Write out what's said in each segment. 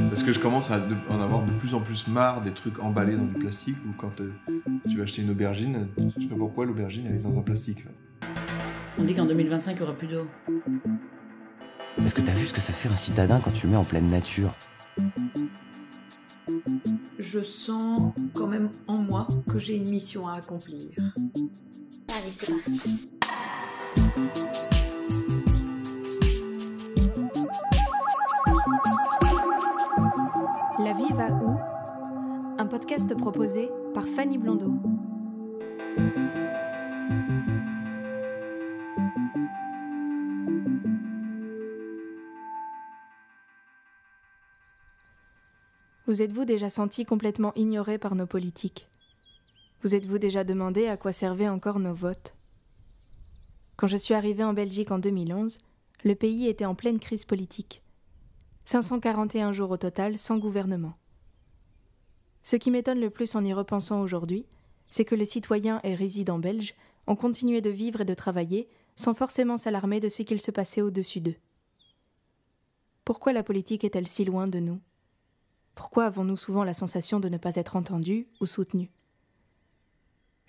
Parce que je commence à en avoir de plus en plus marre des trucs emballés dans du plastique, ou quand tu vas acheter une aubergine, je sais pas pourquoi l'aubergine elle est dans un plastique. On dit qu'en 2025 il n'y aura plus d'eau. Est-ce que t'as vu ce que ça fait un citadin quand tu le mets en pleine nature ? Je sens quand même en moi que j'ai une mission à accomplir. Allez, c'est parti. La vie va où ? Un podcast proposé par Fanny Blondeau. Vous êtes-vous déjà senti complètement ignoré par nos politiques ? Vous êtes-vous déjà demandé à quoi servaient encore nos votes ? Quand je suis arrivée en Belgique en 2011, le pays était en pleine crise politique. 541 jours au total sans gouvernement. Ce qui m'étonne le plus en y repensant aujourd'hui, c'est que les citoyens et résidents belges ont continué de vivre et de travailler sans forcément s'alarmer de ce qu'il se passait au-dessus d'eux. Pourquoi la politique est-elle si loin de nous ? Pourquoi avons-nous souvent la sensation de ne pas être entendus ou soutenus ?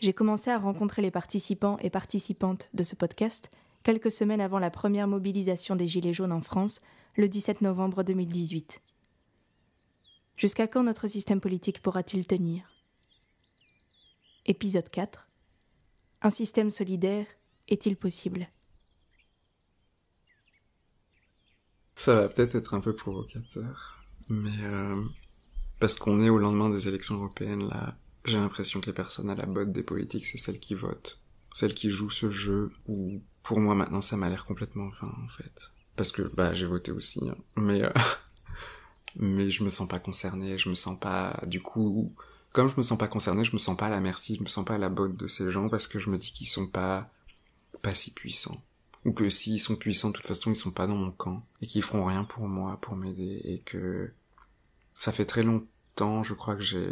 J'ai commencé à rencontrer les participants et participantes de ce podcast quelques semaines avant la première mobilisation des Gilets jaunes en France, le 17 novembre 2018. Jusqu'à quand notre système politique pourra-t-il tenir ? Épisode 4. Un système solidaire est-il possible ? Ça va peut-être être un peu provocateur, mais parce qu'on est au lendemain des élections européennes, là, j'ai l'impression que les personnes à la botte des politiques, c'est celles qui votent, celles qui jouent ce jeu, où pour moi maintenant ça m'a l'air complètement vain en fait. Parce que j'ai voté aussi, hein. Mais je me sens pas concerné, je me sens pas, du coup, comme je me sens pas concerné, je me sens pas à la merci, je me sens pas à la botte de ces gens, parce que je me dis qu'ils sont pas si puissants. Ou que s'ils sont puissants, de toute façon, ils sont pas dans mon camp, et qu'ils feront rien pour moi, pour m'aider, et que ça fait très longtemps, je crois que j'ai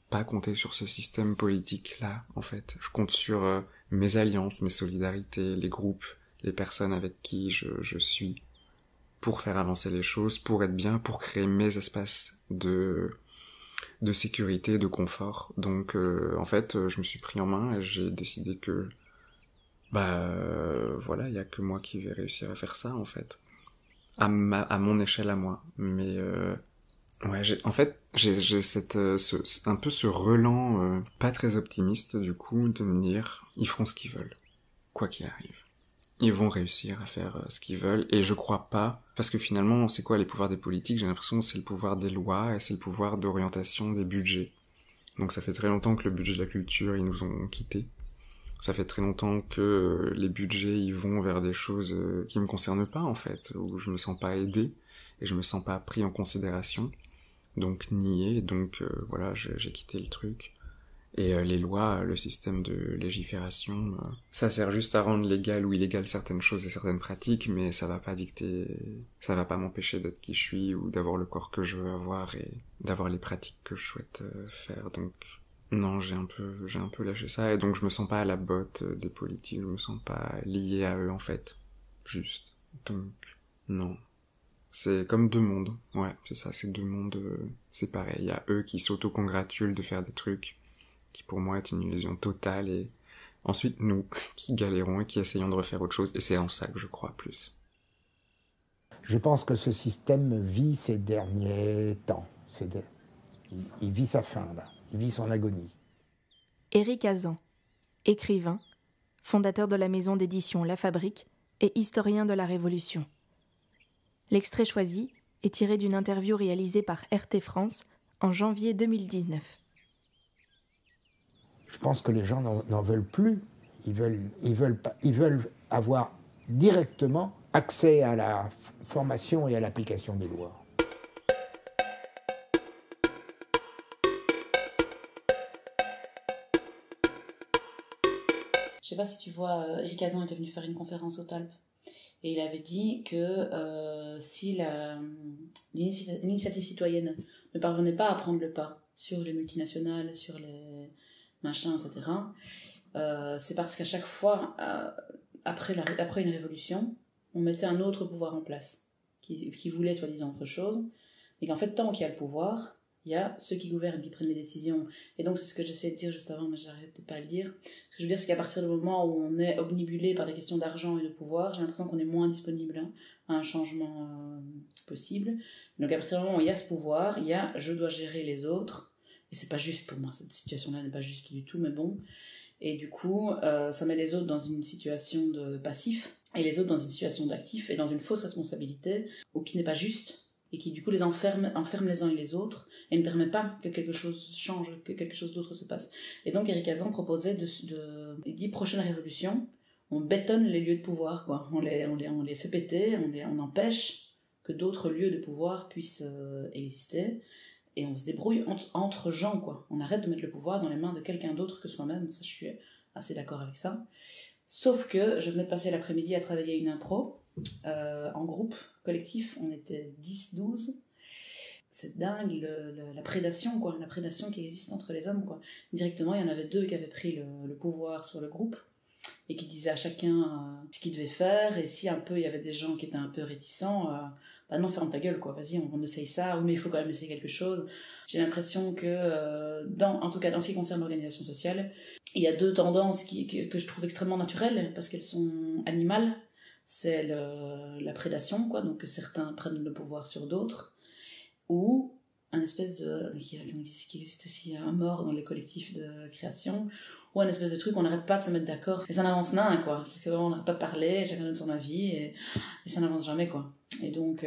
pas compté sur ce système politique-là, en fait. Je compte sur mes alliances, mes solidarités, les groupes, les personnes avec qui je suis, pour faire avancer les choses, pour être bien, pour créer mes espaces de sécurité, de confort. Donc en fait, je me suis pris en main et j'ai décidé que voilà, il y a que moi qui vais réussir à faire ça en fait. À mon échelle à moi. Mais ouais, j'ai cette un peu ce relent pas très optimiste du coup de me dire ils feront ce qu'ils veulent, quoi qu'il arrive. Ils vont réussir à faire ce qu'ils veulent, et je crois pas, parce que finalement, c'est quoi les pouvoirs des politiques ? J'ai l'impression que c'est le pouvoir des lois, et c'est le pouvoir d'orientation des budgets. Donc ça fait très longtemps que le budget de la culture, ils nous ont quittés. Ça fait très longtemps que les budgets, ils vont vers des choses qui me concernent pas, en fait, où je me sens pas aidé, et je me sens pas pris en considération, donc nié, donc voilà, j'ai quitté le truc. Et les lois, le système de légifération, ça sert juste à rendre légal ou illégal certaines choses et certaines pratiques, mais ça va pas m'empêcher d'être qui je suis ou d'avoir le corps que je veux avoir et d'avoir les pratiques que je souhaite faire. Donc non, j'ai un peu lâché ça, et donc je me sens pas à la botte des politiques, je me sens pas lié à eux en fait. Juste. Donc non. C'est comme deux mondes. Ouais, c'est ça, c'est deux mondes séparés. Il y a eux qui s'auto-congratulent de faire des trucs qui pour moi est une illusion totale, et ensuite nous, qui galérons et qui essayons de refaire autre chose, et c'est en ça que je crois plus. Je pense que ce système vit ses derniers temps. Il vit sa fin, là. Il vit son agonie. Éric Hazan, écrivain, fondateur de la maison d'édition La Fabrique et historien de la Révolution. L'extrait choisi est tiré d'une interview réalisée par RT France en janvier 2019. Je pense que les gens n'en veulent plus. Ils veulent avoir directement accès à la formation et à l'application des lois. Je sais pas si tu vois, Éric Hazan était venu faire une conférence au Talp. Et il avait dit que si l'initiative citoyenne ne parvenait pas à prendre le pas sur les multinationales, sur les machins, etc., c'est parce qu'à chaque fois, après une révolution, on mettait un autre pouvoir en place, qui voulait soi-disant autre chose, et qu'en fait, tant qu'il y a le pouvoir, il y a ceux qui gouvernent, qui prennent les décisions. Et donc, c'est ce que j'essayais de dire juste avant, mais j'arrêtais pas à le dire. Ce que je veux dire, c'est qu'à partir du moment où on est omnibulé par des questions d'argent et de pouvoir, j'ai l'impression qu'on est moins disponible à un changement possible. Donc, à partir du moment où il y a ce pouvoir, il y a « je dois gérer les autres », et c'est pas juste pour moi, cette situation-là n'est pas juste du tout, mais bon. Et du coup, ça met les autres dans une situation de passif, et les autres dans une situation d'actif, et dans une fausse responsabilité, ou qui n'est pas juste, et qui du coup les enferme les uns et les autres, et ne permet pas que quelque chose change, que quelque chose d'autre se passe. Et donc Éric Hazan proposait il dit prochaine révolution, on bétonne les lieux de pouvoir, quoi. On les fait péter, on empêche que d'autres lieux de pouvoir puissent exister, et on se débrouille entre gens, quoi. On arrête de mettre le pouvoir dans les mains de quelqu'un d'autre que soi-même, ça je suis assez d'accord avec ça. Sauf que je venais de passer l'après-midi à travailler une impro, en groupe, collectif, on était 10, 12. C'est dingue, la prédation, quoi, la prédation qui existe entre les hommes, quoi. Directement, il y en avait 2 qui avaient pris le pouvoir sur le groupe, et qui disaient à chacun ce qu'il devait faire, et si un peu il y avait des gens qui étaient un peu réticents, bah non, ferme ta gueule, quoi, vas-y, on essaye ça, oui, mais il faut quand même essayer quelque chose. J'ai l'impression que, en tout cas dans ce qui concerne l'organisation sociale, il y a 2 tendances que je trouve extrêmement naturelles, parce qu'elles sont animales. C'est la prédation, quoi, donc que certains prennent le pouvoir sur d'autres, ou un espèce de... qui existe aussi un mort dans les collectifs de création, ou un espèce de truc, on n'arrête pas de se mettre d'accord, et ça n'avance nain, quoi, parce qu'on n'arrête pas de parler, chacun donne son avis, et ça n'avance jamais, quoi. Et donc,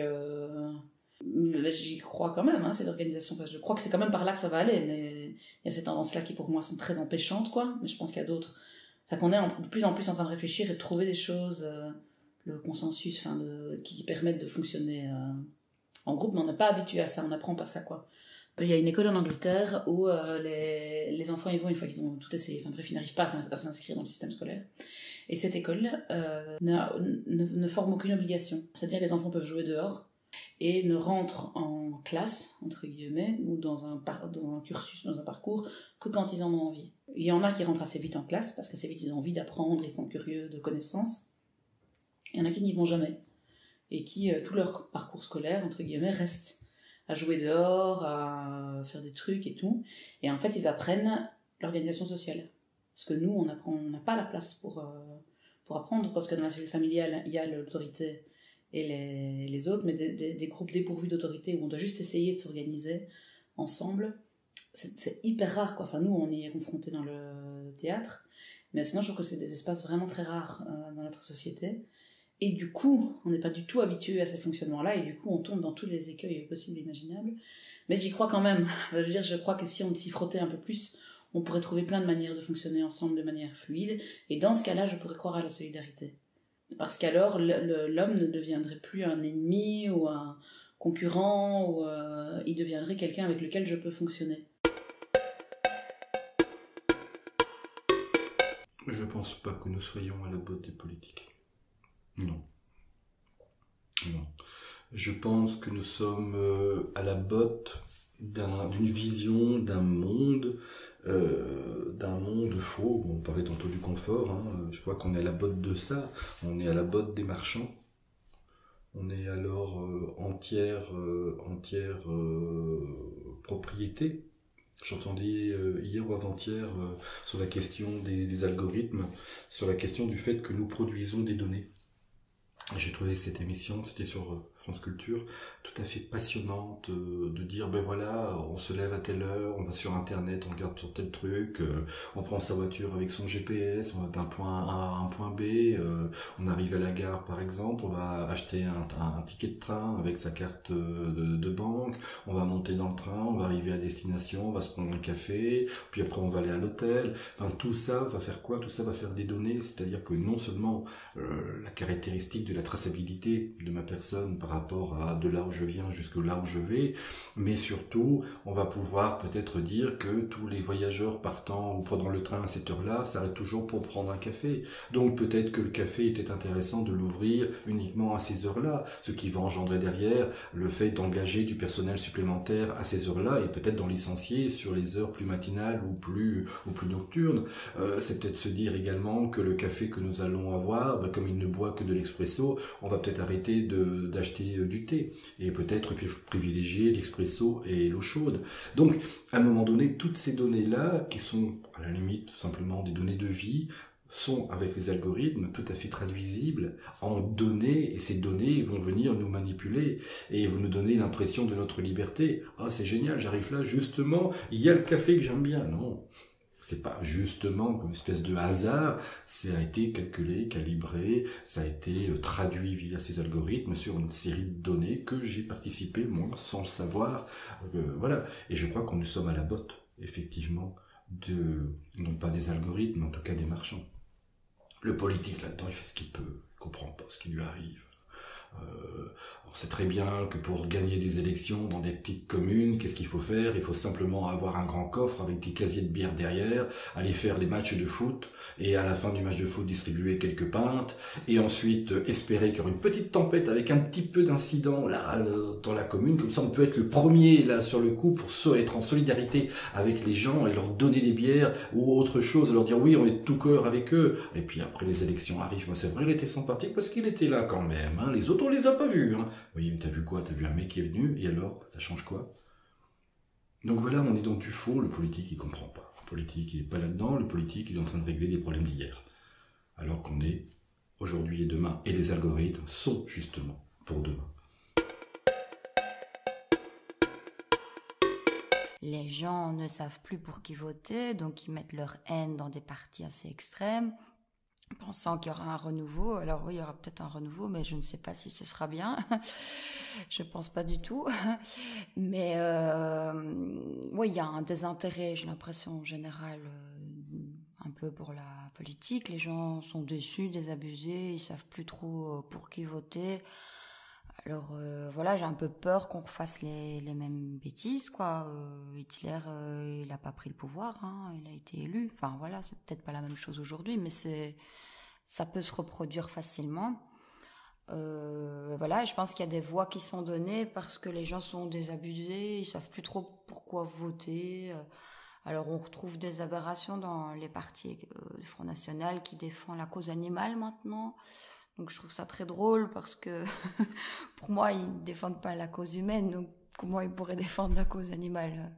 j'y crois quand même, ces organisations, enfin, je crois que c'est quand même par là que ça va aller, mais il y a ces tendances-là qui pour moi sont très empêchantes, quoi, mais je pense qu'il y a d'autres... Enfin, qu'on est de plus en plus en train de réfléchir et de trouver des choses... le consensus qui permettent de fonctionner en groupe, mais on n'est pas habitué à ça, on n'apprend pas ça, quoi. Il y a une école en Angleterre où les enfants y vont une fois qu'ils ont tout essayé, enfin bref, ils n'arrivent pas à s'inscrire dans le système scolaire. Et cette école ne forme aucune obligation, c'est-à-dire que les enfants peuvent jouer dehors et ne rentrent en classe, entre guillemets, ou dans un cursus, dans un parcours, que quand ils en ont envie. Il y en a qui rentrent assez vite en classe, parce qu'assez vite ils ont envie d'apprendre, ils sont curieux de connaissances. Il y en a qui n'y vont jamais, et qui, tout leur parcours scolaire, entre guillemets, restent à jouer dehors, à faire des trucs et tout. Et en fait, ils apprennent l'organisation sociale. Parce que nous, on n'a pas la place pour apprendre, parce que dans la cellule familiale, il y a l'autorité et les autres, mais des groupes dépourvus d'autorité, où on doit juste essayer de s'organiser ensemble. C'est hyper rare, quoi. Enfin, nous, on y est confrontés dans le théâtre, mais sinon, je trouve que c'est des espaces vraiment très rares dans notre société. Et du coup, on n'est pas du tout habitué à ces fonctionnements-là, et du coup, on tombe dans tous les écueils possibles et imaginables. Mais j'y crois quand même. Je crois que si on s'y frottait un peu plus, on pourrait trouver plein de manières de fonctionner ensemble de manière fluide. Et dans ce cas-là, je pourrais croire à la solidarité. Parce qu'alors, l'homme ne deviendrait plus un ennemi ou un concurrent, ou il deviendrait quelqu'un avec lequel je peux fonctionner. Je pense pas que nous soyons à la botte des politiques. Non. Je pense que nous sommes à la botte d'une vision d'un monde faux. On parlait tantôt du confort, je crois qu'on est à la botte de ça. On est à la botte des marchands. On est alors entière propriété. J'entendais hier ou avant-hier sur la question des algorithmes, sur la question du fait que nous produisons des données. J'ai trouvé cette émission, c'était sur France Culture, tout à fait passionnante, de dire, ben voilà, on se lève à telle heure, on va sur Internet, on regarde sur tel truc, on prend sa voiture avec son GPS, on va d'un point A à un point B, on arrive à la gare par exemple, on va acheter un ticket de train avec sa carte de banque, on va monter dans le train, on va arriver à destination, on va se prendre un café, puis après on va aller à l'hôtel. Enfin, tout ça va faire quoi? Tout ça va faire des données, c'est-à-dire que non seulement la caractéristique de la traçabilité de ma personne par rapport à de là où je viens jusque là où je vais, mais surtout, on va pouvoir peut-être dire que tous les voyageurs partant ou prenant le train à cette heure-là s'arrêtent toujours pour prendre un café. Donc peut-être que le café était intéressant de l'ouvrir uniquement à ces heures-là, ce qui va engendrer derrière le fait d'engager du personnel supplémentaire à ces heures-là et peut-être d'en licencier sur les heures plus matinales ou plus nocturnes. C'est peut-être se dire également que le café que nous allons avoir, comme il ne boit que de l'expresso, on va peut-être arrêter d'acheter du thé et peut-être privilégier l'expresso et l'eau chaude. Donc, à un moment donné, toutes ces données-là, qui sont à la limite simplement des données de vie, sont avec les algorithmes tout à fait traduisibles en données, et ces données vont venir nous manipuler et vont nous donner l'impression de notre liberté. Ah, c'est génial, j'arrive là, justement, il y a le café que j'aime bien. Non, c'est pas justement comme une espèce de hasard, ça a été calculé, calibré, ça a été traduit via ces algorithmes sur une série de données que j'ai participé, moi, sans le savoir. Voilà, et je crois qu'on nous sommes à la botte, effectivement, non pas des algorithmes, mais en tout cas des marchands. Le politique, là-dedans, il fait ce qu'il peut, il comprend pas ce qui lui arrive. On sait très bien que pour gagner des élections dans des petites communes, qu'est-ce qu'il faut faire? Il faut simplement avoir un grand coffre avec des casiers de bière derrière, aller faire les matchs de foot, et à la fin du match de foot distribuer quelques pintes, et ensuite espérer qu'il y aura une petite tempête avec un petit peu d'incident là dans la commune, comme ça on peut être le premier là sur le coup pour être en solidarité avec les gens et leur donner des bières ou autre chose, leur dire oui on est de tout cœur avec eux, et puis après les élections arrivent, moi c'est vrai il était sympathique parce qu'il était là quand même, hein. Les autres on les a pas vus, hein. Oui, mais t'as vu quoi? T'as vu un mec qui est venu, et alors? Ça change quoi? Donc voilà, on est dans du faux, le politique il comprend pas. Le politique il est pas là-dedans, le politique il est en train de régler des problèmes d'hier. Alors qu'on est aujourd'hui et demain, et les algorithmes sont justement pour demain. Les gens ne savent plus pour qui voter, donc ils mettent leur haine dans des partis assez extrêmes, pensant qu'il y aura un renouveau. Alors oui, il y aura peut-être un renouveau, mais je ne sais pas si ce sera bien. Je pense pas du tout. Mais oui, il y a un désintérêt, j'ai l'impression, en général, un peu pour la politique. Les gens sont déçus, désabusés, ils savent plus trop pour qui voter. Alors voilà, j'ai un peu peur qu'on refasse les mêmes bêtises, quoi. Hitler, il n'a pas pris le pouvoir, hein, il a été élu. Enfin voilà, c'est peut-être pas la même chose aujourd'hui, mais ça peut se reproduire facilement. Voilà, et je pense qu'il y a des voix qui sont données parce que les gens sont désabusés, ils savent plus trop pourquoi voter. Alors on retrouve des aberrations dans les partis du Front National qui défend la cause animale maintenant. Donc je trouve ça très drôle parce que pour moi ils défendent pas la cause humaine, donc comment ils pourraient défendre la cause animale?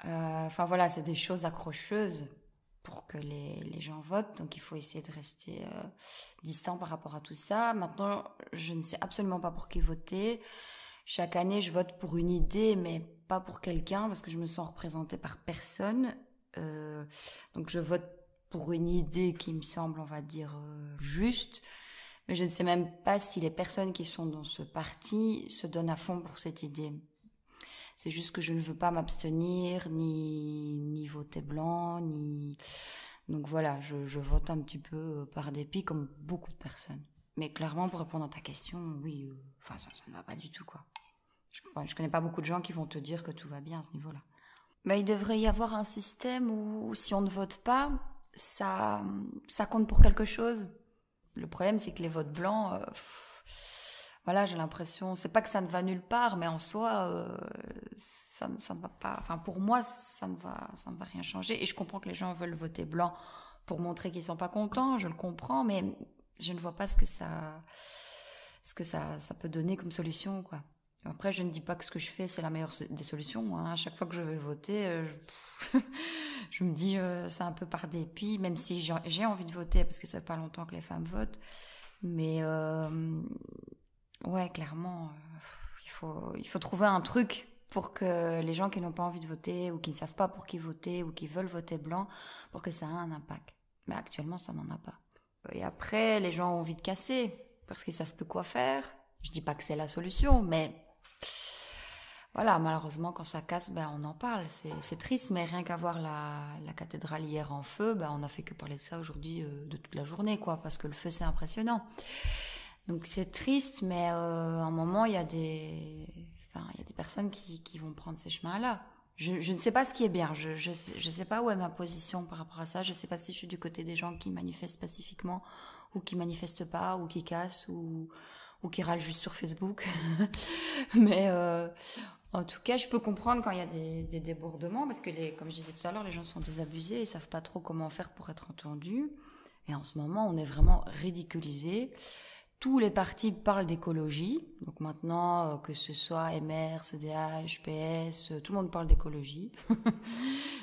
Enfin voilà, c'est des choses accrocheuses pour que les gens votent, donc il faut essayer de rester distant par rapport à tout ça. Maintenant, je ne sais absolument pas pour qui voter. Chaque année, je vote pour une idée, mais pas pour quelqu'un, parce que je me sens représentée par personne. Donc je vote pour une idée qui me semble, on va dire, juste. Mais je ne sais même pas si les personnes qui sont dans ce parti se donnent à fond pour cette idée. C'est juste que je ne veux pas m'abstenir, ni voter blanc, ni... Donc voilà, je vote un petit peu par dépit, comme beaucoup de personnes. Mais clairement, pour répondre à ta question, oui, enfin ça ne va pas du tout, quoi. Je connais pas beaucoup de gens qui vont te dire que tout va bien à ce niveau-là. Mais il devrait y avoir un système où si on ne vote pas, ça compte pour quelque chose. Le problème, c'est que les votes blancs, voilà, j'ai l'impression, c'est pas que ça ne va nulle part, mais en soi, ça ne va pas. Enfin, pour moi, ça ne va rien changer. Et je comprends que les gens veulent voter blanc pour montrer qu'ils sont pas contents. Je le comprends, mais je ne vois pas ce que ça peut donner comme solution, quoi. Après, je ne dis pas que ce que je fais, c'est la meilleure des solutions, hein. À chaque fois que je vais voter, je me dis, c'est un peu par dépit, même si j'ai envie de voter, parce que ça fait pas longtemps que les femmes votent. Mais, ouais, clairement, il faut trouver un truc pour que les gens qui n'ont pas envie de voter, ou qui ne savent pas pour qui voter, ou qui veulent voter blanc, pour que ça ait un impact. Mais actuellement, ça n'en a pas. Et après, les gens ont envie de casser, parce qu'ils savent plus quoi faire. Je dis pas que c'est la solution, mais... Voilà, malheureusement, quand ça casse, on en parle. C'est triste, mais rien qu'à voir la cathédrale hier en feu, on n'a fait que parler de ça aujourd'hui de toute la journée, quoi, parce que le feu, c'est impressionnant. Donc c'est triste, mais à un moment, il y a des personnes qui vont prendre ces chemins-là. Je ne sais pas ce qui est bien. Je sais pas où est ma position par rapport à ça. Je sais pas si je suis du côté des gens qui manifestent pacifiquement ou qui manifestent pas ou qui cassent ou qui râlent juste sur Facebook. Mais en tout cas, je peux comprendre quand il y a des débordements parce que, comme je disais tout à l'heure, les gens sont désabusés, ils savent pas trop comment faire pour être entendus. Et en ce moment, on est vraiment ridiculisés. Tous les partis parlent d'écologie. Donc maintenant, que ce soit MR, CDH, PS, tout le monde parle d'écologie.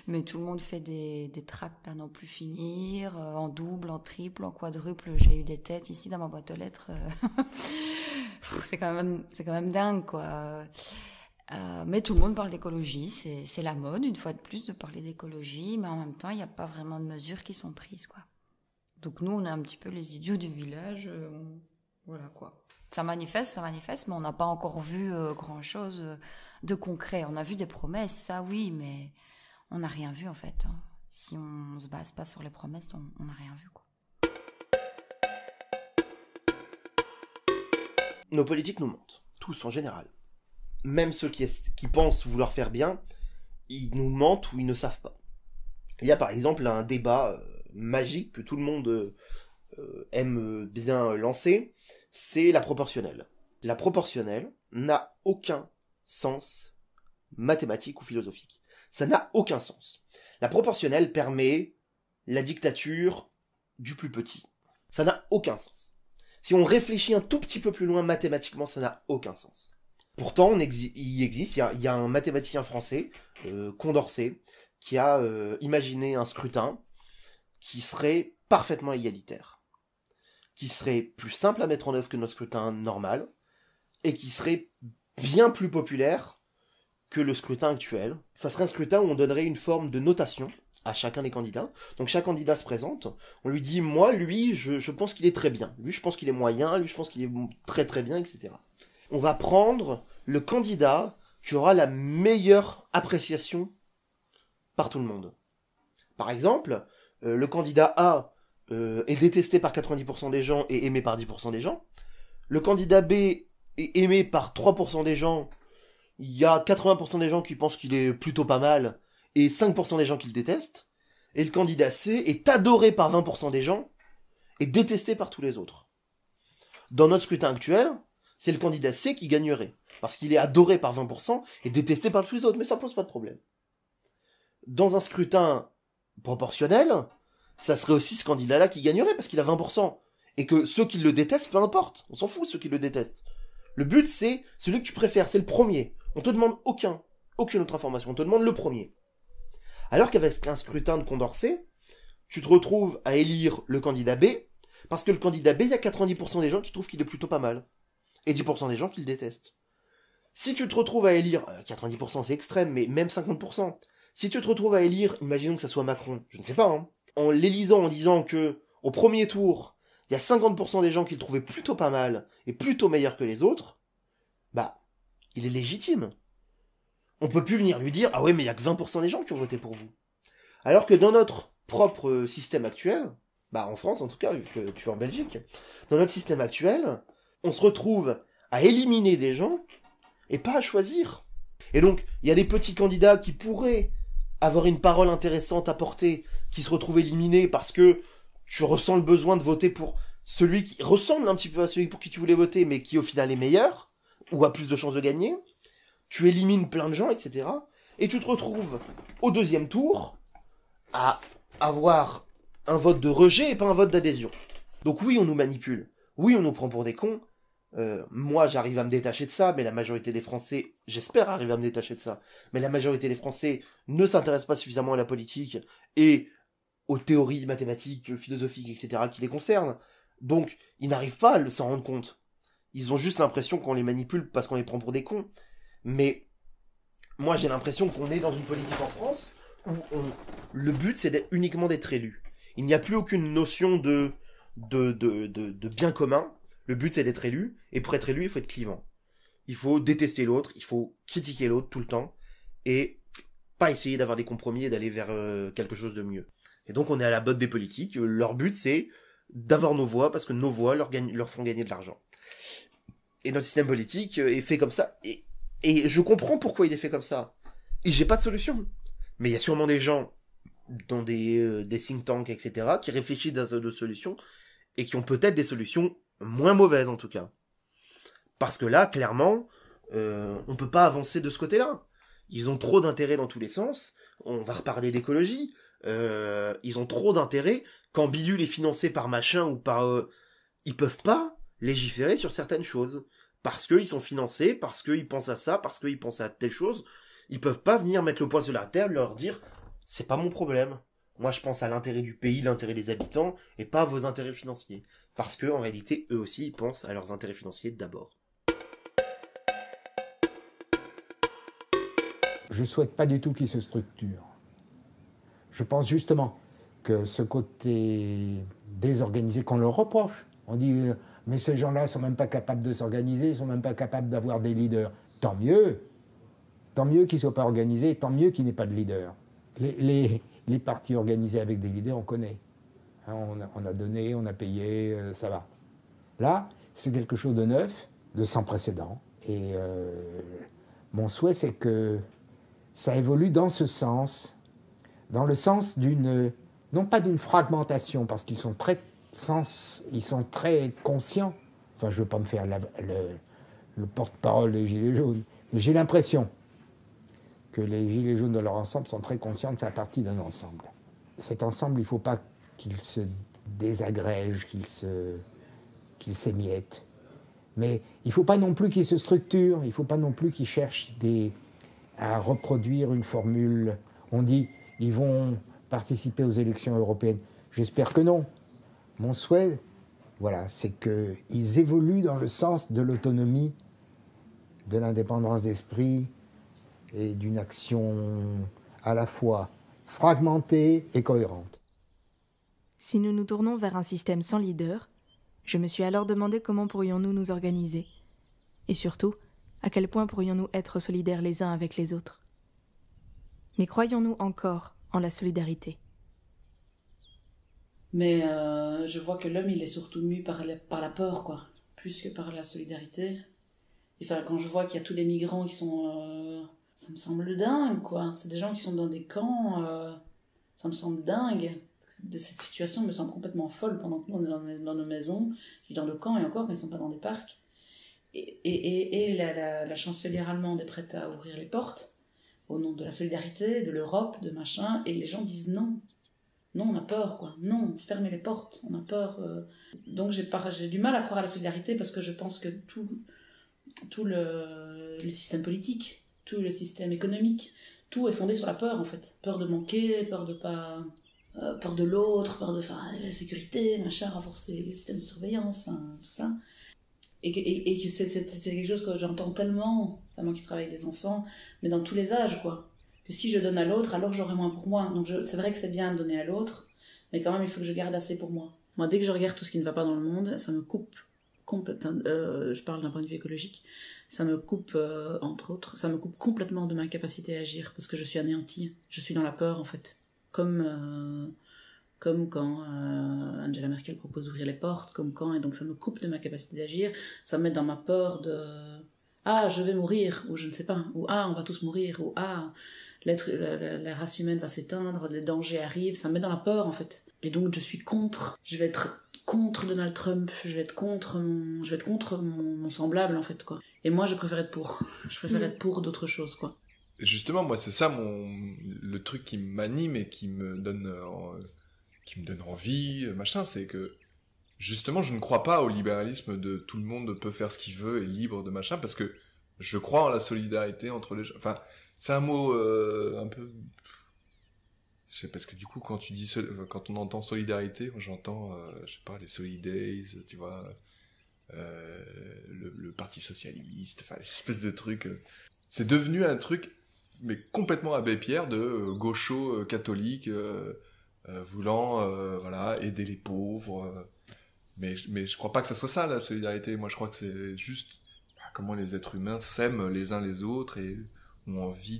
Mais tout le monde fait des tracts à n'en plus finir, en double, en triple, en quadruple. J'ai eu des têtes ici dans ma boîte aux lettres. C'est quand même dingue, quoi. Mais tout le monde parle d'écologie. C'est la mode, une fois de plus, de parler d'écologie. Mais en même temps, il n'y a pas vraiment de mesures qui sont prises, quoi. Donc nous, on est un petit peu les idiots du village. Voilà quoi. Ça manifeste, mais on n'a pas encore vu grand-chose de concret. On a vu des promesses, ça oui, mais on n'a rien vu en fait. Si on ne se base pas sur les promesses, on n'a rien vu, quoi. Nos politiques nous mentent, tous en général. Même ceux qui pensent vouloir faire bien, ils nous mentent ou ils ne savent pas. Il y a par exemple un débat magique que tout le monde aime bien lancer, c'est la proportionnelle. La proportionnelle n'a aucun sens mathématique ou philosophique. Ça n'a aucun sens. La proportionnelle permet la dictature du plus petit. Ça n'a aucun sens. Si on réfléchit un tout petit peu plus loin mathématiquement, ça n'a aucun sens. Pourtant, il y a un mathématicien français, Condorcet, qui a imaginé un scrutin qui serait parfaitement égalitaire, qui serait plus simple à mettre en œuvre que notre scrutin normal, et qui serait bien plus populaire que le scrutin actuel. Ça serait un scrutin où on donnerait une forme de notation à chacun des candidats. Donc chaque candidat se présente, on lui dit, moi, lui, je pense qu'il est très bien, lui, je pense qu'il est moyen, lui, je pense qu'il est très très bien, etc. On va prendre le candidat qui aura la meilleure appréciation par tout le monde. Par exemple, le candidat A est détesté par 90% des gens et aimé par 10% des gens. Le candidat B est aimé par 3% des gens. Il y a 80% des gens qui pensent qu'il est plutôt pas mal et 5% des gens qui le détestent. Et le candidat C est adoré par 20% des gens et détesté par tous les autres. Dans notre scrutin actuel, c'est le candidat C qui gagnerait, parce qu'il est adoré par 20% et détesté par tous les autres, mais ça pose pas de problème. Dans un scrutin proportionnel, ça serait aussi ce candidat-là qui gagnerait, parce qu'il a 20%, et que ceux qui le détestent, peu importe, on s'en fout ceux qui le détestent. Le but, c'est celui que tu préfères, c'est le premier. On te demande aucune autre information, on te demande le premier. Alors qu'avec un scrutin de Condorcet, tu te retrouves à élire le candidat B, parce que le candidat B, il y a 90% des gens qui trouvent qu'il est plutôt pas mal. Et 10% des gens qui le détestent. Si tu te retrouves à élire, 90% c'est extrême, mais même 50%, si tu te retrouves à élire, imaginons que ça soit Macron, je ne sais pas, en l'élisant en disant que, au premier tour, il y a 50% des gens qui le trouvaient plutôt pas mal, et plutôt meilleur que les autres, bah, il est légitime. On peut plus venir lui dire, ah ouais, mais il y a que 20% des gens qui ont voté pour vous. Alors que dans notre propre système actuel, bah, en France en tout cas, vu que tu es en Belgique, dans notre système actuel, on se retrouve à éliminer des gens et pas à choisir. Et donc, il y a des petits candidats qui pourraient avoir une parole intéressante à porter, qui se retrouvent éliminés parce que tu ressens le besoin de voter pour celui qui ressemble un petit peu à celui pour qui tu voulais voter, mais qui au final est meilleur, ou a plus de chances de gagner. Tu élimines plein de gens, etc. Et tu te retrouves au deuxième tour à avoir un vote de rejet et pas un vote d'adhésion. Donc oui, on nous manipule. Oui, on nous prend pour des cons. Moi, j'arrive à me détacher de ça, mais la majorité des Français, j'espère arriver à me détacher de ça, mais la majorité des Français ne s'intéressent pas suffisamment à la politique et aux théories mathématiques, philosophiques, etc. qui les concernent. Donc, ils n'arrivent pas à s'en rendre compte. Ils ont juste l'impression qu'on les manipule parce qu'on les prend pour des cons. Mais moi, j'ai l'impression qu'on est dans une politique en France où le but, c'est uniquement d'être élu. Il n'y a plus aucune notion de bien commun. Le but, c'est d'être élu, et pour être élu, il faut être clivant. Il faut détester l'autre, il faut critiquer l'autre tout le temps, et pas essayer d'avoir des compromis et d'aller vers quelque chose de mieux. Et donc, on est à la botte des politiques. Leur but, c'est d'avoir nos voix, parce que nos voix leur font gagner de l'argent. Et notre système politique est fait comme ça. Et je comprends pourquoi il est fait comme ça. Et j'ai pas de solution. Mais il y a sûrement des gens dans des think tanks, etc., qui réfléchissent à d'autres solutions, et qui ont peut-être des solutions moins mauvaises, en tout cas. Parce que là, clairement, on peut pas avancer de ce côté-là. Ils ont trop d'intérêt dans tous les sens. On va reparler d'écologie. Ils ont trop d'intérêt. Quand Bidule est financé par machin ou par... ils peuvent pas légiférer sur certaines choses. Parce qu'ils sont financés, parce qu'ils pensent à ça, parce qu'ils pensent à telle chose. Ils peuvent pas venir mettre le poing sur la terre, leur dire « c'est pas mon problème. Moi, je pense à l'intérêt du pays, l'intérêt des habitants, et pas à vos intérêts financiers. » Parce que en réalité, eux aussi, ils pensent à leurs intérêts financiers d'abord. Je souhaite pas du tout qu'ils se structurent. Je pense justement que ce côté désorganisé qu'on leur reproche, on dit mais ces gens-là sont même pas capables de s'organiser, ils sont même pas capables d'avoir des leaders. Tant mieux qu'ils ne soient pas organisés, tant mieux qu'il n'y ait pas de leader. Les partis organisés avec des leaders, on connaît. Hein, on a donné, on a payé, ça va. Là, c'est quelque chose de neuf, de sans précédent. Et mon souhait, c'est que ça évolue dans ce sens, dans le sens d'une, non pas d'une fragmentation, parce qu'ils sont très conscients. Enfin, je ne veux pas me faire le porte-parole des Gilets jaunes, mais j'ai l'impression que les Gilets jaunes de leur ensemble sont très conscients de faire partie d'un ensemble. Cet ensemble, il ne faut pas qu'il se désagrège, qu'il s'émiette. Mais il ne faut pas non plus qu'il se structure, il ne faut pas non plus qu'il cherche à reproduire une formule. On dit, ils vont participer aux élections européennes. J'espère que non. Mon souhait, voilà, c'est qu'ils évoluent dans le sens de l'autonomie, de l'indépendance d'esprit et d'une action à la fois fragmentée et cohérente. Si nous nous tournons vers un système sans leader, je me suis alors demandé comment pourrions-nous nous organiser. Et surtout, à quel point pourrions-nous être solidaires les uns avec les autres. Mais croyons-nous encore en la solidarité ? Mais je vois que l'homme, il est surtout mu par la peur, quoi, plus que par la solidarité. Enfin, quand je vois qu'il y a tous les migrants qui sont... ça me semble dingue, quoi. C'est des gens qui sont dans des camps, ça me semble dingue. Cette situation me semble complètement folle pendant que nous, on est dans nos maisons, dans le camp, et encore, quand ils ne sont pas dans des parcs. Et la chancelière allemande est prête à ouvrir les portes au nom de la solidarité, de l'Europe, de machin, et les gens disent non. Non, on a peur, quoi. Non, fermez les portes, on a peur. Donc j'ai du mal à croire à la solidarité parce que je pense que tout le système politique, tout le système économique, tout est fondé sur la peur, en fait. Peur de manquer, peur de pas... peur de l'autre, peur de la sécurité, machin, renforcer les systèmes de surveillance, tout ça. Et que c'est quelque chose que j'entends tellement, moi qui travaille avec des enfants, mais dans tous les âges, quoi. Que si je donne à l'autre, alors j'aurai moins pour moi. Donc c'est vrai que c'est bien de donner à l'autre, mais quand même, il faut que je garde assez pour moi. Moi, dès que je regarde tout ce qui ne va pas dans le monde, ça me coupe complètement, je parle d'un point de vue écologique, ça me coupe, entre autres, ça me coupe complètement de ma capacité à agir, parce que je suis anéantie. Je suis dans la peur, en fait. Comme quand Angela Merkel propose d'ouvrir les portes, et donc ça me coupe de ma capacité d'agir, ça me met dans ma peur de « Ah, je vais mourir », ou je ne sais pas, ou « Ah, on va tous mourir », ou « Ah, la race humaine va s'éteindre, les dangers arrivent », ça me met dans la peur, en fait. Et donc je vais être contre Donald Trump, je vais être contre mon semblable, en fait, quoi. Et moi, je préfère être pour. Je préfère être pour d'autres choses, quoi. Justement, moi, c'est ça le truc qui m'anime et qui me donne envie, machin, c'est que justement, je ne crois pas au libéralisme de tout le monde peut faire ce qu'il veut et libre de machin, parce que je crois en la solidarité entre les gens. Enfin, c'est un mot un peu... C'est parce que du coup, quand on entend solidarité, moi j'entends, je sais pas, les Solidays, tu vois, le Parti Socialiste, enfin, l'espèce de truc... C'est devenu un truc, mais complètement abbé Pierre, de gaucho catholique, voulant aider les pauvres. Mais je crois pas que ça soit ça, la solidarité. Moi, je crois que c'est juste comment les êtres humains s'aiment les uns les autres et ont envie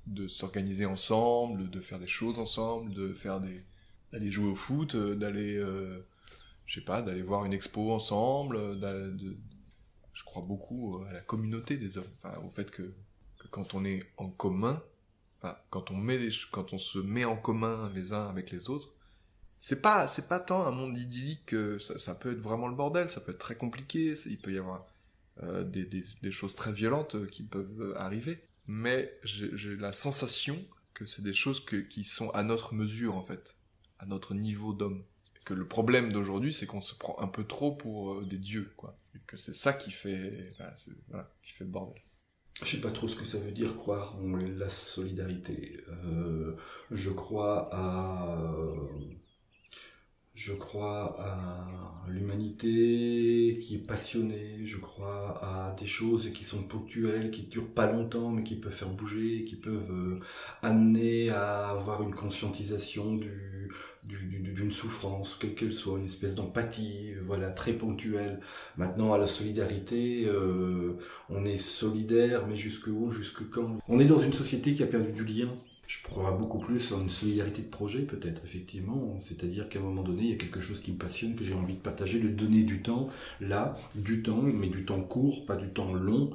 de s'organiser ensemble, de faire des choses ensemble, d'aller jouer au foot, d'aller je sais pas, d'aller voir une expo ensemble, je crois beaucoup à la communauté des hommes, enfin, au fait que quand on est en commun, enfin, quand on se met en commun les uns avec les autres, c'est pas tant un monde idyllique, ça peut être vraiment le bordel, ça peut être très compliqué, il peut y avoir des choses très violentes qui peuvent arriver, mais j'ai la sensation que c'est des choses qui sont à notre mesure, en fait, à notre niveau d'homme. Que le problème d'aujourd'hui, c'est qu'on se prend un peu trop pour des dieux, quoi. Et que c'est ça qui fait, qui fait le bordel. Je sais pas trop ce que ça veut dire croire en la solidarité. Je crois à l'humanité qui est passionnée, je crois à des choses qui sont ponctuelles, qui durent pas longtemps, mais qui peuvent faire bouger, qui peuvent amener à avoir une conscientisation d'une souffrance, quelle qu'elle soit, une espèce d'empathie, voilà, très ponctuelle. Maintenant, à la solidarité, on est solidaire, mais jusque où, jusque quand? On est dans une société qui a perdu du lien. Je crois beaucoup plus en une solidarité de projet, peut-être, effectivement. C'est-à-dire qu'à un moment donné, il y a quelque chose qui me passionne, que j'ai envie de partager, de donner du temps, mais du temps court, pas du temps long,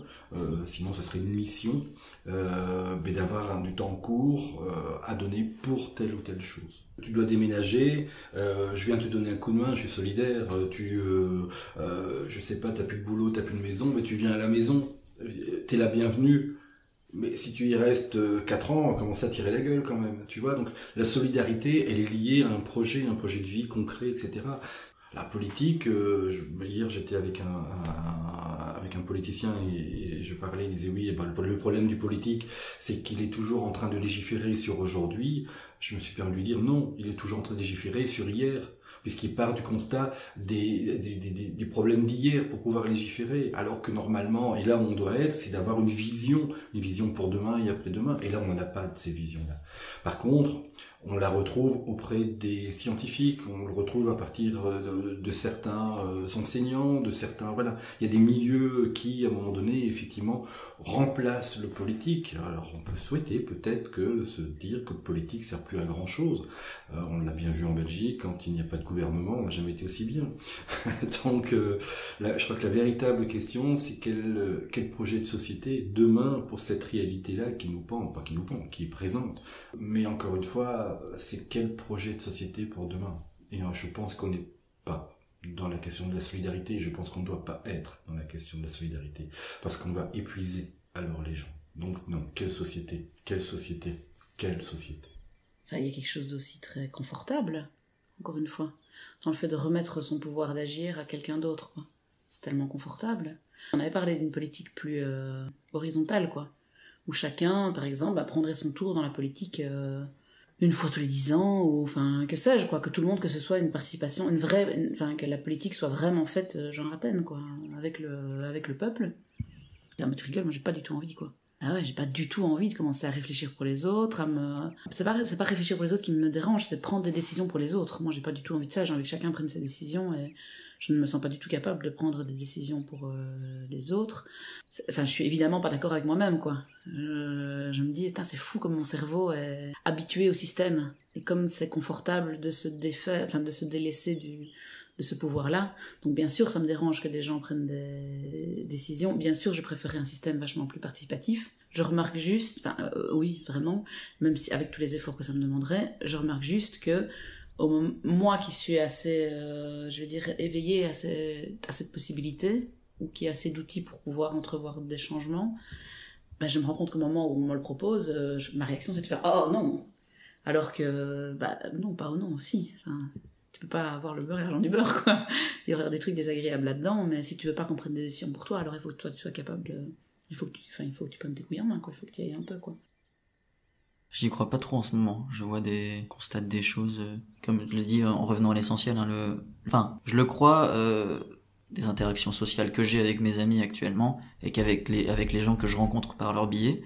sinon ça serait une mission, mais d'avoir du temps court à donner pour telle ou telle chose. Tu dois déménager, je viens te donner un coup de main, je suis solidaire, je sais pas, t'as plus de boulot, t'as plus de maison, mais tu viens à la maison, t'es la bienvenue. Mais si tu y restes 4 ans, on va commencer à tirer la gueule quand même, tu vois. Donc la solidarité, elle est liée à un projet de vie concret, etc. La politique, hier j'étais avec un politicien et je parlais, il disait oui, le problème du politique, c'est qu'il est toujours en train de légiférer sur aujourd'hui. Je me suis permis de lui dire non, il est toujours en train de légiférer sur hier, puisqu'il part du constat des problèmes d'hier pour pouvoir légiférer, alors que normalement, et là où on doit être, c'est d'avoir une vision pour demain et après-demain, et là on n'en a pas de ces visions-là. Par contre, on la retrouve auprès des scientifiques, on le retrouve à partir de certains enseignants, de certains, voilà. Il y a des milieux qui, à un moment donné, effectivement, remplacent le politique. Alors on peut souhaiter peut-être se dire que le politique sert plus à grand chose. On l'a bien vu en Belgique, quand il n'y a pas de gouvernement, on n'a jamais été aussi bien. Donc, je crois que la véritable question, c'est quel projet de société demain pour cette réalité-là qui est présente. Mais encore une fois, c'est quel projet de société pour demain. Et je pense qu'on n'est pas dans la question de la solidarité, et je pense qu'on ne doit pas être dans la question de la solidarité, parce qu'on va épuiser alors les gens. Donc non, quelle société? Enfin, il y a quelque chose d'aussi très confortable, encore une fois, dans le fait de remettre son pouvoir d'agir à quelqu'un d'autre, quoi. C'est tellement confortable. On avait parlé d'une politique plus horizontale, quoi, où chacun, par exemple, prendrait son tour dans la politique une fois tous les 10 ans, ou enfin, que sais-je, quoi, que tout le monde, que ce soit une participation, que la politique soit vraiment faite, genre Athènes, quoi, avec le peuple. Non, mais tu rigoles, moi j'ai pas du tout envie, quoi. Ah ouais, j'ai pas du tout envie de commencer à réfléchir pour les autres, c'est pas réfléchir pour les autres qui me dérange, c'est prendre des décisions pour les autres. Moi j'ai pas du tout envie de ça, j'ai envie que chacun prenne ses décisions, et je ne me sens pas du tout capable de prendre des décisions pour les autres. Enfin, je suis évidemment pas d'accord avec moi-même, quoi. Je me dis, c'est fou comme mon cerveau est habitué au système, et comme c'est confortable de se délaisser de ce pouvoir-là. Donc bien sûr, ça me dérange que des gens prennent des décisions. Bien sûr, je préférerais un système vachement plus participatif. Je remarque juste, oui, vraiment, même si avec tous les efforts que ça me demanderait, je remarque juste que moi qui suis assez, éveillée à cette possibilité, ou qui a assez d'outils pour pouvoir entrevoir des changements, je me rends compte qu'au moment où on me le propose, ma réaction c'est de faire « Oh non !» Alors que, non, pas « Oh non !» si. Enfin, tu peux pas avoir le beurre et l'argent du beurre, quoi. Il y aura des trucs désagréables là-dedans, mais si tu veux pas qu'on prenne des décisions pour toi, alors il faut que toi tu sois capable de... Il faut que tu prennes tes couilles en main, quoi. Il faut que tu y ailles un peu, quoi. J'y crois pas trop en ce moment. Je constate des choses, comme je l'ai dit en revenant à l'essentiel, je le crois, des interactions sociales que j'ai avec mes amis actuellement, et avec les gens que je rencontre par leur biais.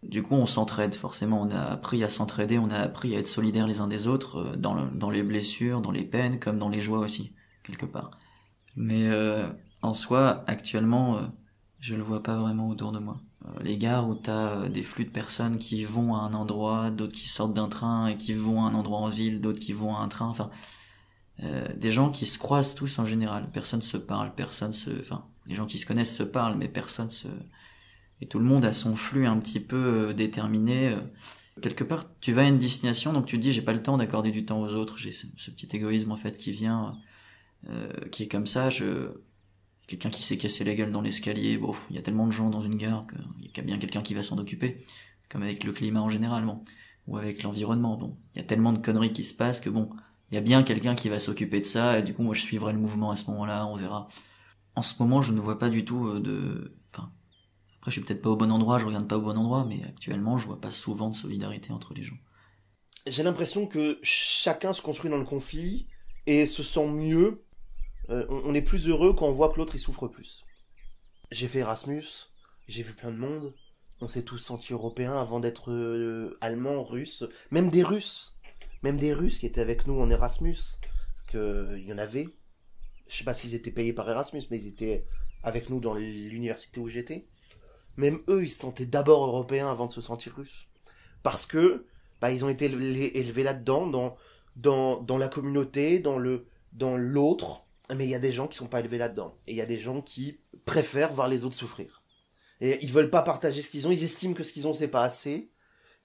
Du coup, on s'entraide, forcément. On a appris à s'entraider, on a appris à être solidaires les uns des autres, dans les blessures, dans les peines, comme dans les joies aussi, quelque part. Mais en soi, actuellement, je le vois pas vraiment autour de moi. Les gares où t'as des flux de personnes qui vont à un endroit, d'autres qui sortent d'un train et qui vont à un endroit en ville, d'autres qui vont à un train, enfin, des gens qui se croisent tous en général. Personne se parle, enfin, les gens qui se connaissent se parlent, mais et tout le monde a son flux un petit peu déterminé. Quelque part, tu vas à une destination, donc tu te dis, j'ai pas le temps d'accorder du temps aux autres. J'ai ce petit égoïsme, en fait, qui vient, qui est comme ça. Quelqu'un qui s'est cassé la gueule dans l'escalier, bon, il y a tellement de gens dans une gare qu'il y a bien quelqu'un qui va s'en occuper. Comme avec le climat en général, bon. Ou avec l'environnement, bon. Il y a tellement de conneries qui se passent que bon, il y a bien quelqu'un qui va s'occuper de ça, et du coup, moi, je suivrai le mouvement à ce moment-là, on verra. En ce moment, je ne vois pas du tout enfin, après, je suis peut-être pas au bon endroit, je regarde pas au bon endroit, mais actuellement, je vois pas souvent de solidarité entre les gens. J'ai l'impression que chacun se construit dans le conflit et se sent mieux. On est plus heureux quand on voit que l'autre il souffre plus. J'ai fait Erasmus, j'ai vu plein de monde. On s'est tous sentis européens avant d'être allemands, russes, même des Russes qui étaient avec nous en Erasmus, parce que il y en avait. Je sais pas s'ils étaient payés par Erasmus, mais ils étaient avec nous dans l'université où j'étais. Même eux, ils se sentaient d'abord européens avant de se sentir russes, parce que ils ont été élevés là-dedans, dans la communauté, dans l'autre. Mais il y a des gens qui sont pas élevés là-dedans, et il y a des gens qui préfèrent voir les autres souffrir. Et ils veulent pas partager ce qu'ils ont, ils estiment que ce qu'ils ont c'est pas assez,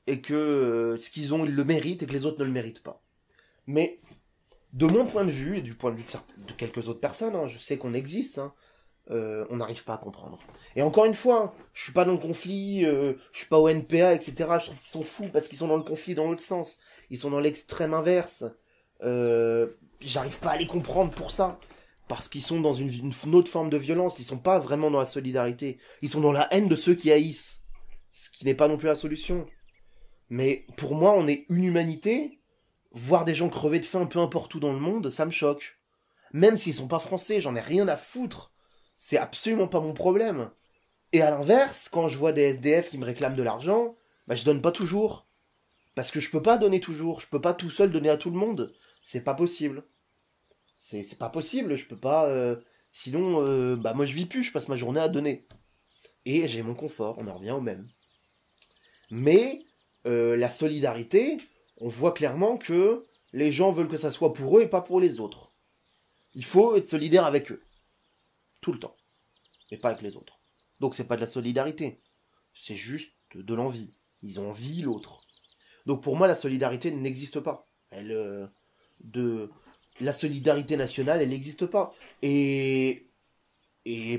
et que ce qu'ils ont ils le méritent, et que les autres ne le méritent pas. Mais, de mon point de vue, et du point de vue de quelques autres personnes, hein, je sais qu'on existe, hein, on n'arrive pas à comprendre. Et encore une fois, je suis pas dans le conflit, je suis pas au NPA, etc. Je trouve qu'ils sont fous, parce qu'ils sont dans le conflit dans l'autre sens. Ils sont dans l'extrême inverse. J'arrive pas à les comprendre pour ça. Parce qu'ils sont dans une autre forme de violence, ils sont pas vraiment dans la solidarité. Ils sont dans la haine de ceux qui haïssent. Ce qui n'est pas non plus la solution. Mais pour moi, on est une humanité. Voir des gens crever de faim peu importe où dans le monde, ça me choque. Même s'ils sont pas français, j'en ai rien à foutre. C'est absolument pas mon problème. Et à l'inverse, quand je vois des SDF qui me réclament de l'argent, je donne pas toujours. Parce que je peux pas donner toujours. Je peux pas tout seul donner à tout le monde. C'est pas possible. C'est pas possible, je peux pas... sinon, moi je vis plus, je passe ma journée à donner. Et j'ai mon confort, on en revient au même. Mais, la solidarité, on voit clairement que les gens veulent que ça soit pour eux et pas pour les autres. Il faut être solidaire avec eux. Tout le temps. Et pas avec les autres. Donc c'est pas de la solidarité. C'est juste de l'envie. Ils ont envie l'autre. Donc pour moi, la solidarité n'existe pas. La solidarité nationale, elle n'existe pas. Et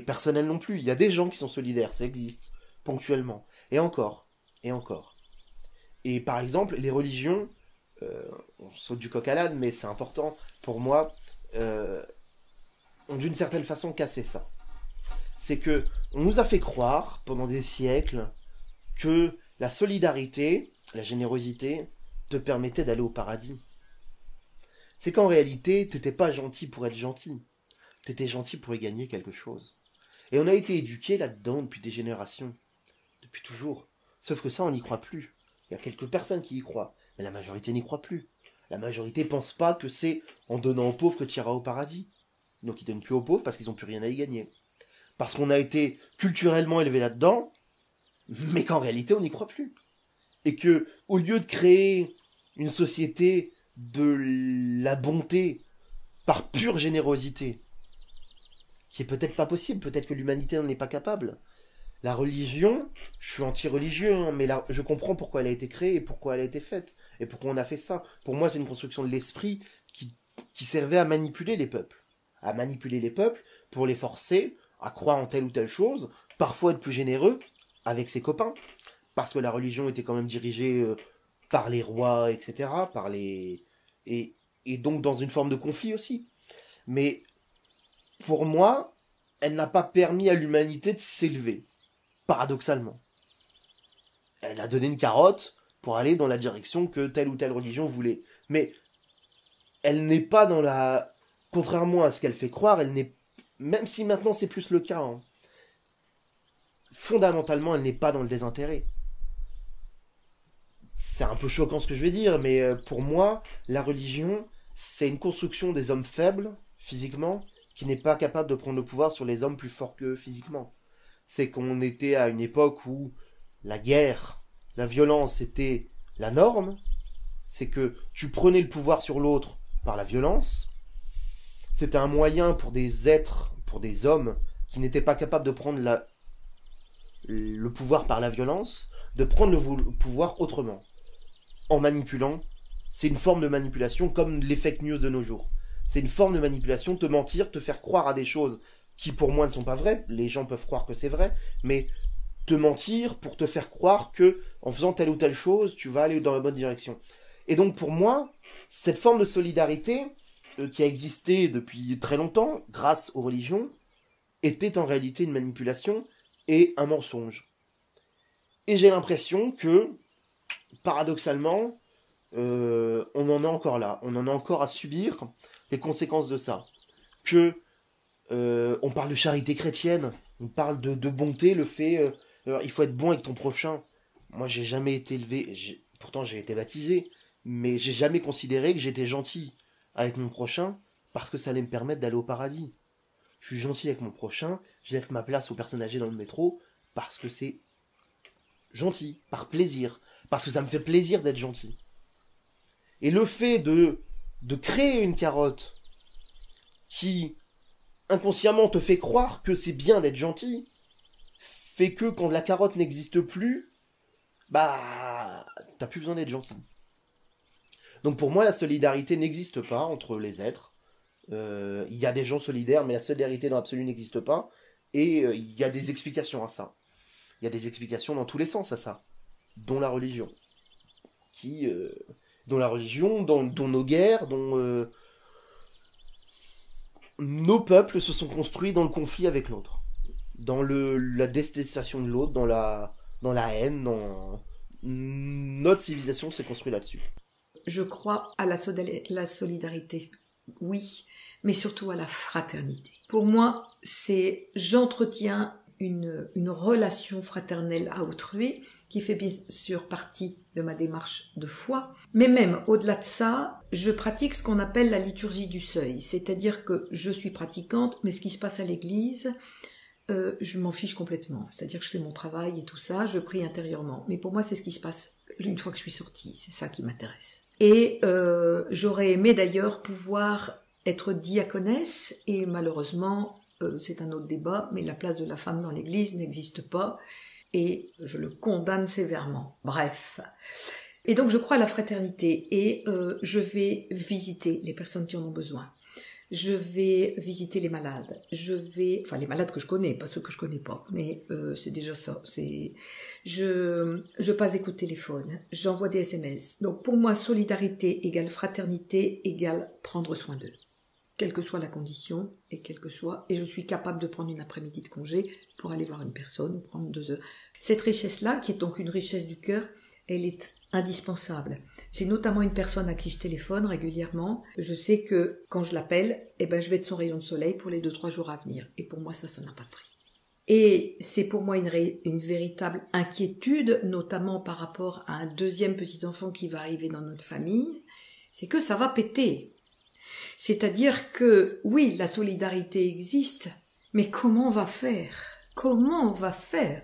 personnelle non plus. Il y a des gens qui sont solidaires, ça existe. Ponctuellement. Et encore. Et par exemple, les religions, on saute du coq à l'âne, mais c'est important pour moi, ont d'une certaine façon cassé ça. C'est que on nous a fait croire, pendant des siècles, que la solidarité, la générosité, te permettait d'aller au paradis. C'est qu'en réalité, t'étais pas gentil pour être gentil. T'étais gentil pour y gagner quelque chose. Et on a été éduqués là-dedans depuis des générations. Depuis toujours. Sauf que ça, on n'y croit plus. Il y a quelques personnes qui y croient. Mais la majorité n'y croit plus. La majorité pense pas que c'est en donnant aux pauvres que tu iras au paradis. Donc ils donnent plus aux pauvres parce qu'ils n'ont plus rien à y gagner. Parce qu'on a été culturellement élevé là-dedans, mais qu'en réalité, on n'y croit plus. Et que, au lieu de créer une société de la bonté par pure générosité, qui est peut-être pas possible, peut-être que l'humanité n'en est pas capable. La religion, je suis anti-religieux, hein, mais je comprends pourquoi elle a été créée et pourquoi elle a été faite, et pourquoi on a fait ça. Pour moi, c'est une construction de l'esprit qui servait à manipuler les peuples. À manipuler les peuples pour les forcer à croire en telle ou telle chose, parfois être plus généreux avec ses copains, parce que la religion était quand même dirigée par les rois, etc., et donc dans une forme de conflit aussi. Mais pour moi, elle n'a pas permis à l'humanité de s'élever, paradoxalement. Elle a donné une carotte pour aller dans la direction que telle ou telle religion voulait. Mais elle n'est pas dans la... Contrairement à ce qu'elle fait croire, elle n'est... Même si maintenant c'est plus le cas, hein, fondamentalement, elle n'est pas dans le désintérêt. C'est un peu choquant ce que je vais dire, mais pour moi, la religion, c'est une construction des hommes faibles, physiquement, qui n'est pas capable de prendre le pouvoir sur les hommes plus forts qu'eux physiquement. C'est qu'on était à une époque où la guerre, la violence était la norme, c'est que tu prenais le pouvoir sur l'autre par la violence, c'était un moyen pour des êtres, pour des hommes qui n'étaient pas capables de prendre le pouvoir par la violence, de prendre le pouvoir autrement, en manipulant. C'est une forme de manipulation comme les fake news de nos jours. C'est une forme de manipulation, te mentir, te faire croire à des choses qui pour moi ne sont pas vraies. Les gens peuvent croire que c'est vrai, mais te mentir pour te faire croire que en faisant telle ou telle chose, tu vas aller dans la bonne direction. Et donc pour moi, cette forme de solidarité qui a existé depuis très longtemps grâce aux religions était en réalité une manipulation et un mensonge. Et j'ai l'impression que, paradoxalement, on en est encore là. On en a encore à subir les conséquences de ça. On parle de charité chrétienne, on parle de bonté, le fait... il faut être bon avec ton prochain. Moi, j'ai jamais été élevé... Pourtant, j'ai été baptisé, mais j'ai jamais considéré que j'étais gentil avec mon prochain parce que ça allait me permettre d'aller au paradis. Je suis gentil avec mon prochain, je laisse ma place aux personnes âgées dans le métro parce que c'est gentil, par plaisir, parce que ça me fait plaisir d'être gentil. Et le fait de créer une carotte qui inconsciemment te fait croire que c'est bien d'être gentil, fait que quand la carotte n'existe plus, bah t'as plus besoin d'être gentil. Donc pour moi la solidarité n'existe pas entre les êtres. Il y a des gens solidaires, mais la solidarité dans l'absolu n'existe pas. Et il y a des explications à ça. Il y a des explications dans tous les sens à ça. Dont la religion. Dont la religion, dont nos guerres, dont nos peuples se sont construits dans le conflit avec l'autre. Dans la détestation de l'autre, dans la haine, notre civilisation s'est construite là-dessus. Je crois à la solidarité, oui, mais surtout à la fraternité. Pour moi, j'entretiens une relation fraternelle à autrui qui fait bien sûr partie de ma démarche de foi. Mais même au-delà de ça, je pratique ce qu'on appelle la liturgie du seuil. C'est-à-dire que je suis pratiquante, mais ce qui se passe à l'église, je m'en fiche complètement. C'est-à-dire que je fais mon travail et tout ça, je prie intérieurement. Mais pour moi, c'est ce qui se passe une fois que je suis sortie. C'est ça qui m'intéresse. Et j'aurais aimé d'ailleurs pouvoir être diaconesse, et malheureusement, c'est un autre débat, mais la place de la femme dans l'église n'existe pas, et je le condamne sévèrement. Bref. Et donc je crois à la fraternité, et je vais visiter les personnes qui en ont besoin. Je vais visiter les malades. Enfin les malades que je connais, pas ceux que je connais pas, mais c'est déjà ça. Je passe des coups de téléphone, j'envoie des SMS. Donc pour moi, solidarité égale fraternité égale prendre soin d'eux, quelle que soit la condition et et je suis capable de prendre une après-midi de congé pour aller voir une personne ou prendre 2 heures. Cette richesse-là, qui est donc une richesse du cœur, elle est indispensable. J'ai notamment une personne à qui je téléphone régulièrement. Je sais que quand je l'appelle, je vais être son rayon de soleil pour les 2-3 jours à venir. Et pour moi, ça n'a pas de prix. Et c'est pour moi une véritable inquiétude, notamment par rapport à un 2e petit enfant qui va arriver dans notre famille, c'est que ça va péter. C'est-à-dire que, oui, la solidarité existe, mais comment on va faire ? Comment on va faire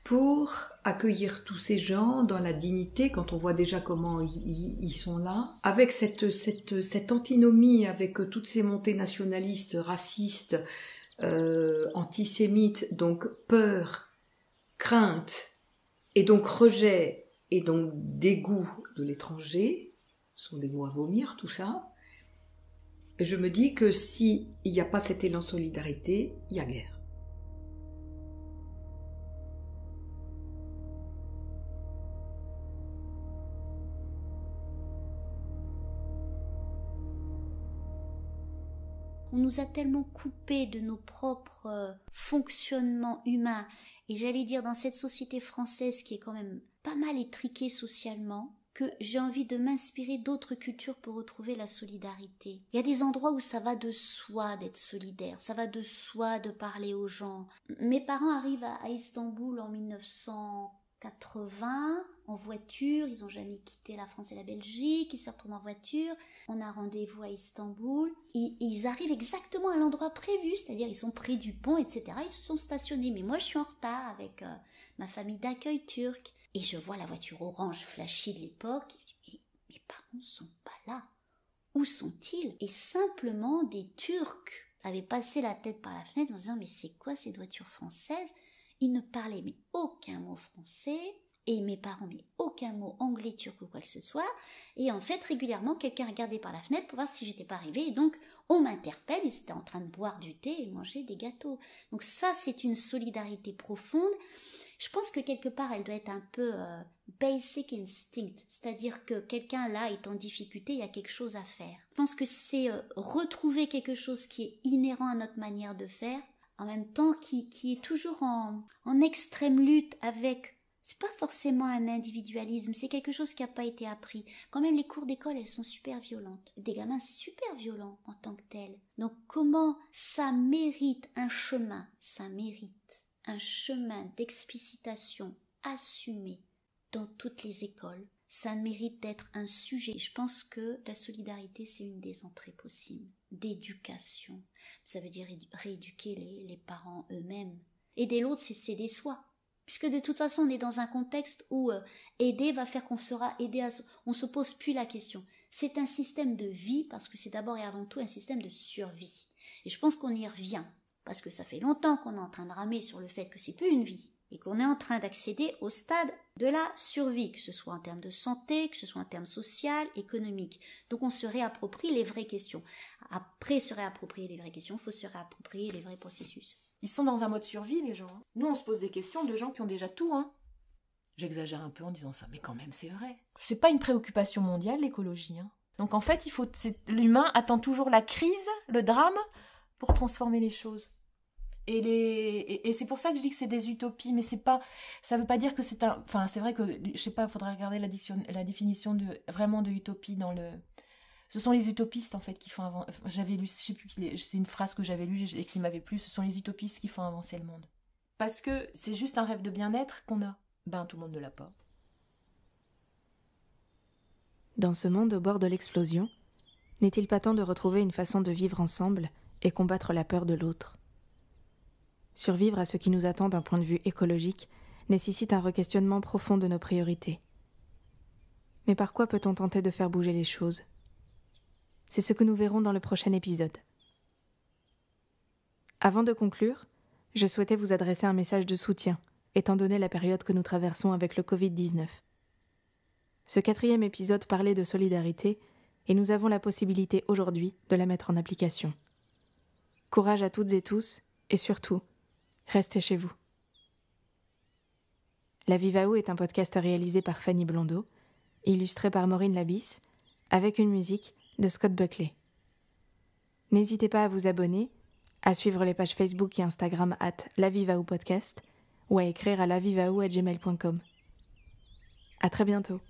pour accueillir tous ces gens dans la dignité, quand on voit déjà comment ils sont là, avec cette antinomie, avec toutes ces montées nationalistes, racistes, antisémites, donc peur, crainte, et donc rejet, et donc dégoût de l'étranger, ce sont des mots à vomir tout ça. Je me dis que s'il n'y a pas cet élan solidarité, il y a guerre. On nous a tellement coupés de nos propres fonctionnements humains. Et j'allais dire, dans cette société française qui est quand même pas mal étriquée socialement, que j'ai envie de m'inspirer d'autres cultures pour retrouver la solidarité. Il y a des endroits où ça va de soi d'être solidaire, ça va de soi de parler aux gens. Mes parents arrivent à Istanbul en 1980 en voiture, ils n'ont jamais quitté la France et la Belgique, ils se retrouvent en voiture, on a rendez-vous à Istanbul, et ils arrivent exactement à l'endroit prévu, c'est-à-dire ils sont près du pont, etc. Ils se sont stationnés, mais moi je suis en retard avec ma famille d'accueil turque, et je vois la voiture orange flashy de l'époque, et mes parents ne sont pas là. Où sont-ils? Et simplement des Turcs avaient passé la tête par la fenêtre en disant mais c'est quoi cette voiture française? Ils ne parlaient mais aucun mot français, et mes parents mais aucun mot anglais, turc ou quoi que ce soit, et en fait régulièrement quelqu'un regardait par la fenêtre pour voir si j'étais pas arrivée, et donc on m'interpelle, ils étaient en train de boire du thé et manger des gâteaux. Donc ça c'est une solidarité profonde. Je pense que quelque part elle doit être un peu basic instinct, c'est-à-dire que quelqu'un là est en difficulté, il y a quelque chose à faire. Je pense que c'est retrouver quelque chose qui est inhérent à notre manière de faire, en même temps qui est toujours en extrême lutte avec, c'est pas forcément un individualisme, c'est quelque chose qui n'a pas été appris. Quand même les cours d'école, elles sont super violentes. Des gamins, c'est super violent en tant que tel. Donc comment ça mérite un chemin, ça mérite un chemin d'explicitation assumé dans toutes les écoles. Ça mérite d'être un sujet. Je pense que la solidarité, c'est une des entrées possibles. D'éducation. Ça veut dire rééduquer les parents eux-mêmes. Aider l'autre, c'est s'aider soi. Puisque de toute façon, on est dans un contexte où aider va faire qu'on sera aidé. On se pose plus la question. C'est un système de vie, parce que c'est d'abord et avant tout un système de survie. Et je pense qu'on y revient. Parce que ça fait longtemps qu'on est en train de ramer sur le fait que c'est plus une vie. Et qu'on est en train d'accéder au stade de la survie, que ce soit en termes de santé, que ce soit en termes social, économique. Donc on se réapproprie les vraies questions. Après se réapproprier les vraies questions, il faut se réapproprier les vrais processus. Ils sont dans un mode survie, les gens. Nous, on se pose des questions de gens qui ont déjà tout, hein. J'exagère un peu en disant ça, mais quand même, c'est vrai. C'est pas une préoccupation mondiale, l'écologie, hein. Donc en fait, l'humain attend toujours la crise, le drame, pour transformer les choses. Et c'est pour ça que je dis que c'est des utopies, mais c'est pas, ça veut pas dire que c'est un, enfin c'est vrai que, je sais pas, il faudrait regarder la définition vraiment de utopie dans le, ce sont les utopistes en fait qui font avancer, j'avais lu, je sais plus c'est une phrase que j'avais lue et qui m'avait plu, ce sont les utopistes qui font avancer le monde. Parce que c'est juste un rêve de bien-être qu'on a. Ben tout le monde ne l'a pas. Dans ce monde au bord de l'explosion, n'est-il pas temps de retrouver une façon de vivre ensemble et combattre la peur de l'autre? Survivre à ce qui nous attend d'un point de vue écologique nécessite un requestionnement profond de nos priorités. Mais par quoi peut-on tenter de faire bouger les choses? C'est ce que nous verrons dans le prochain épisode. Avant de conclure, je souhaitais vous adresser un message de soutien, étant donné la période que nous traversons avec le Covid-19. Ce 4e épisode parlait de solidarité et nous avons la possibilité aujourd'hui de la mettre en application. Courage à toutes et tous et surtout, restez chez vous. La Vie va où est un podcast réalisé par Fanny Blondeau, illustré par Maureen Labisse, avec une musique de Scott Buckley. N'hésitez pas à vous abonner, à suivre les pages Facebook et Instagram @lavivaoupodcast ou à écrire à lavivaou@gmail.com. À très bientôt.